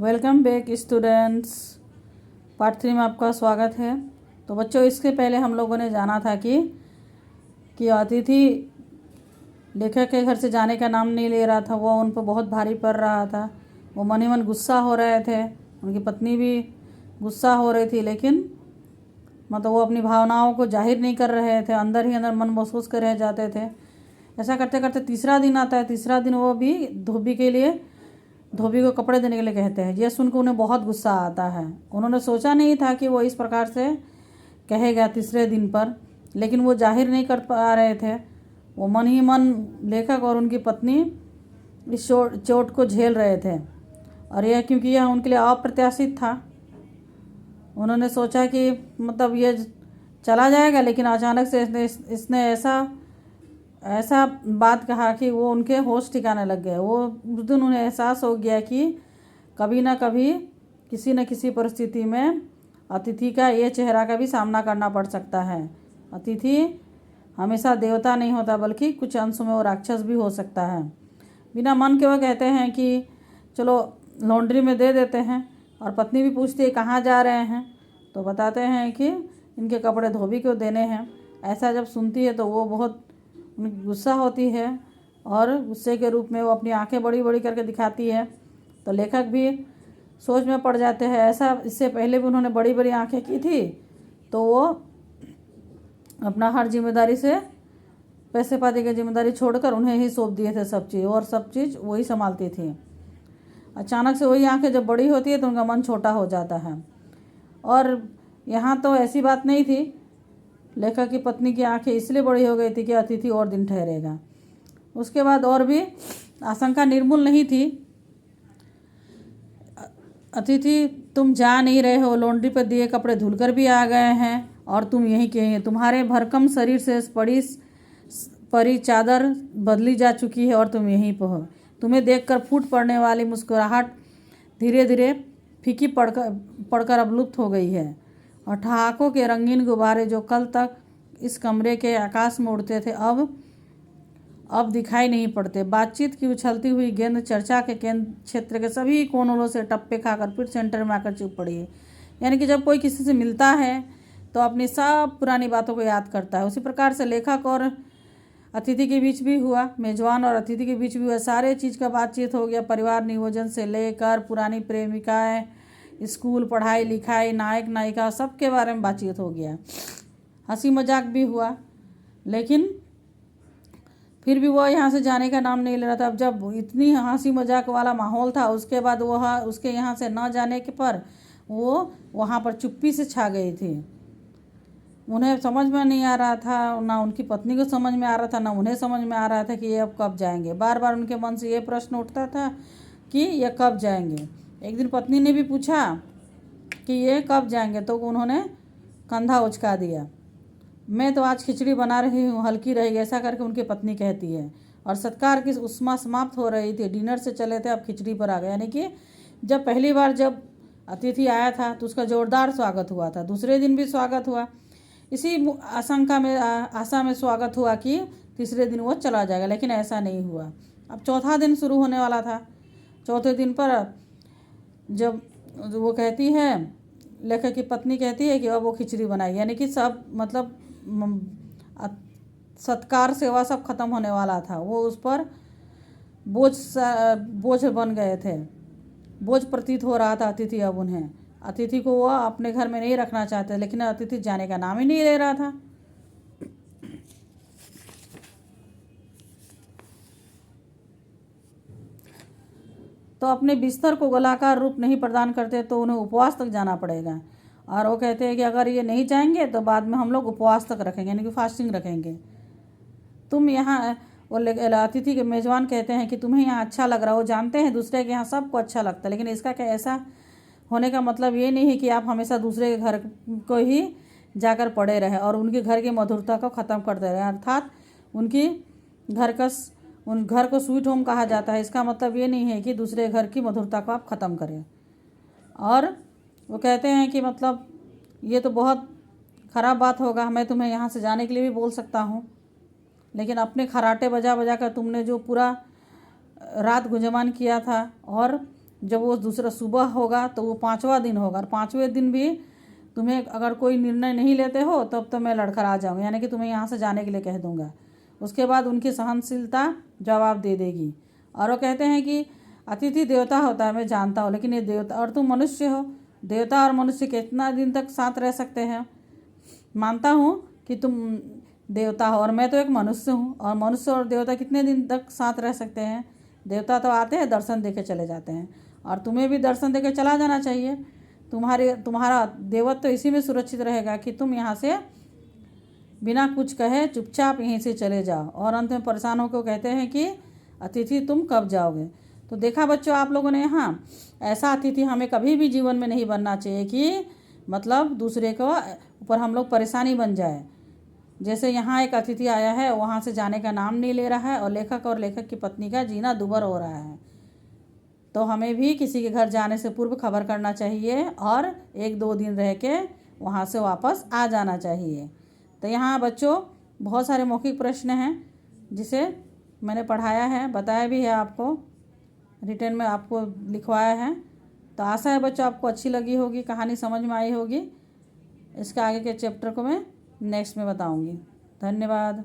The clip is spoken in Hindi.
Welcome back students. पार्ट 3 में आपका स्वागत है। तो बच्चों, इसके पहले हम लोगों ने जाना था कि अतिथि लेखक के घर से जाने का नाम नहीं ले रहा था। वो उन पर बहुत भारी पड़ रहा था। वो मन ही मन गुस्सा हो रहे थे। उनकी पत्नी भी गुस्सा हो रही थी, लेकिन मतलब वो अपनी भावनाओं को जाहिर नहीं कर रहे थे, अंदर ही अंदर मन महसूस कर रह जाते थे। ऐसा करते करते तीसरा दिन आता है। तीसरा दिन वो भी धोबी को कपड़े देने के लिए कहते हैं। ये सुनकर उन्हें बहुत गुस्सा आता है। उन्होंने सोचा नहीं था कि वो इस प्रकार से कहेगा तीसरे दिन पर, लेकिन वो जाहिर नहीं कर पा रहे थे। वो मन ही मन लेखक और उनकी पत्नी इस चोट को झेल रहे थे, और यह क्योंकि यह उनके लिए अप्रत्याशित था। उन्होंने सोचा कि मतलब ये चला जाएगा, लेकिन अचानक से इसने ऐसा बात कहा कि वो उनके होश ठिकाने लग गए। वो उस दिन उन्हें एहसास हो गया कि कभी ना कभी किसी न किसी परिस्थिति में अतिथि का ये चेहरा का भी सामना करना पड़ सकता है। अतिथि हमेशा देवता नहीं होता, बल्कि कुछ अंश में वो राक्षस भी हो सकता है। बिना मन के वो कहते हैं कि चलो लॉन्ड्री में दे देते हैं, और पत्नी भी पूछती है कहाँ जा रहे हैं, तो बताते हैं कि इनके कपड़े धोबी को देने हैं। ऐसा जब सुनती है तो वो बहुत गुस्सा होती है, और गुस्से के रूप में वो अपनी आंखें बड़ी बड़ी करके दिखाती है। तो लेखक भी सोच में पड़ जाते हैं। ऐसा इससे पहले भी उन्होंने बड़ी बड़ी आंखें की थी, तो वो अपना हर जिम्मेदारी से पैसे पाती की जिम्मेदारी छोड़कर उन्हें ही सौंप दिए थे सब चीज़, और सब चीज़ वही संभालती थी। अचानक से वही आंखें जब बड़ी होती है तो उनका मन छोटा हो जाता है। और यहाँ तो ऐसी बात नहीं थी। लेखक की पत्नी की आंखें इसलिए बड़ी हो गई थी कि अतिथि और दिन ठहरेगा। उसके बाद और भी आशंका निर्मूल नहीं थी। अतिथि, तुम जा नहीं रहे हो, लॉन्ड्री पर दिए कपड़े धुलकर भी आ गए हैं, और तुम यहीं के हैं। तुम्हारे भरकम शरीर से परी चादर बदली जा चुकी है, और तुम यहीं पर हो। तुम्हें देखकर फूट पड़ने वाली मुस्कुराहट धीरे धीरे फीकी पड़कर अब लुप्त हो गई है, और ठहाकों के रंगीन गुब्बारे जो कल तक इस कमरे के आकाश में उड़ते थे अब दिखाई नहीं पड़ते। बातचीत की उछलती हुई गेंद चर्चा के केंद्र क्षेत्र के सभी कोनों से टप्पे खाकर फिर सेंटर में आकर चुप पड़ी है। यानी कि जब कोई किसी से मिलता है तो अपनी सब पुरानी बातों को याद करता है। उसी प्रकार से लेखक और अतिथि के बीच भी हुआ, मेजबान और अतिथि के बीच भी हुआ। सारे चीज़ का बातचीत हो गया। परिवार नियोजन से लेकर पुरानी प्रेमिकाएँ, स्कूल, पढ़ाई लिखाई, नायक नायिका, सब के बारे में बातचीत हो गया। हंसी मजाक भी हुआ, लेकिन फिर भी वो यहाँ से जाने का नाम नहीं ले रहा था। अब जब इतनी हंसी मजाक वाला माहौल था, उसके बाद वो उसके यहाँ से न जाने के पर वो वहाँ पर चुप्पी से छा गई थी। उन्हें समझ में नहीं आ रहा था, ना उनकी पत्नी को समझ में आ रहा था, ना उन्हें समझ में आ रहा था कि ये अब कब जाएंगे। बार बार उनके मन से ये प्रश्न उठता था कि ये कब जाएंगे। एक दिन पत्नी ने भी पूछा कि ये कब जाएंगे, तो उन्होंने कंधा उचका दिया। मैं तो आज खिचड़ी बना रही हूँ, हल्की रहेगी, ऐसा करके उनकी पत्नी कहती है। और सत्कार की उष्मा समाप्त हो रही थी। डिनर से चले थे, अब खिचड़ी पर आ गए। यानी कि जब पहली बार जब अतिथि आया था तो उसका जोरदार स्वागत हुआ था। दूसरे दिन भी स्वागत हुआ। इसी आशा में स्वागत हुआ कि तीसरे दिन वो चला जाएगा, लेकिन ऐसा नहीं हुआ। अब चौथा दिन शुरू होने वाला था। चौथे दिन पर जब वो कहती है, लेखक की पत्नी कहती है कि अब वो खिचड़ी बनाई, यानी कि सब मतलब सत्कार सेवा सब खत्म होने वाला था। वो उस पर बोझ बन गए थे, बोझ प्रतीत हो रहा था अतिथि। अब उन्हें अतिथि को वो अपने घर में नहीं रखना चाहते, लेकिन अतिथि जाने का नाम ही नहीं ले रहा था। तो अपने बिस्तर को गोलाकार रूप नहीं प्रदान करते तो उन्हें उपवास तक जाना पड़ेगा। और वो कहते हैं कि अगर ये नहीं जाएंगे तो बाद में हम लोग उपवास तक रखेंगे, यानी कि फास्टिंग रखेंगे। तुम यहाँ, वो अतिथि के मेजबान कहते हैं कि तुम्हें यहाँ अच्छा लग रहा है। वो जानते हैं दूसरे के यहाँ सबको अच्छा लगता है, लेकिन इसका क्या ऐसा होने का मतलब ये नहीं है कि आप हमेशा दूसरे के घर को ही जाकर पड़े रहे और उनके घर की मधुरता को ख़त्म करते रहे। अर्थात उन घर को स्वीट होम कहा जाता है। इसका मतलब ये नहीं है कि दूसरे घर की मधुरता को आप ख़त्म करें। और वो कहते हैं कि मतलब ये तो बहुत ख़राब बात होगा, मैं तुम्हें यहाँ से जाने के लिए भी बोल सकता हूँ, लेकिन अपने खराटे बजा बजा कर तुमने जो पूरा रात गुंजमान किया था और जब वो दूसरा सुबह होगा तो वो 5वां दिन होगा, और 5वें दिन भी तुम्हें अगर कोई निर्णय नहीं लेते हो तब तो मैं लड़खड़ा आ जाऊँगा, यानी कि तुम्हें यहाँ से जाने के लिए कह दूँगा। उसके बाद उनकी सहनशीलता जवाब दे देगी। और वो कहते हैं कि अतिथि देवता होता है, मैं जानता हूँ, लेकिन ये देवता और तुम मनुष्य हो। देवता और मनुष्य कितना दिन तक साथ रह सकते हैं? मानता हूँ कि तुम देवता हो और मैं तो एक मनुष्य हूँ, और मनुष्य और देवता कितने दिन तक साथ रह सकते हैं? देवता तो आते हैं, दर्शन देके चले जाते हैं, और तुम्हें भी दर्शन देके चला जाना चाहिए। तुम्हारा देवत्व तो इसी में सुरक्षित रहेगा कि तुम यहाँ से बिना कुछ कहे चुपचाप यहीं से चले जाओ। और अंत में परेशान होकर कहते हैं कि अतिथि तुम कब जाओगे? तो देखा बच्चों आप लोगों ने, यहाँ ऐसा अतिथि हमें कभी भी जीवन में नहीं बनना चाहिए कि मतलब दूसरे को ऊपर हम लोग परेशानी बन जाए। जैसे यहाँ एक अतिथि आया है, वहाँ से जाने का नाम नहीं ले रहा है, और लेखक की पत्नी का जीना दूभर हो रहा है। तो हमें भी किसी के घर जाने से पूर्व खबर करना चाहिए और 1-2 दिन रह के वहाँ से वापस आ जाना चाहिए। तो यहाँ बच्चों बहुत सारे मौखिक प्रश्न हैं जिसे मैंने पढ़ाया है, बताया भी है आपको, रिटर्न में आपको लिखवाया है। तो आशा है बच्चों आपको अच्छी लगी होगी, कहानी समझ में आई होगी। इसके आगे के चैप्टर को मैं नेक्स्ट में बताऊंगी। धन्यवाद।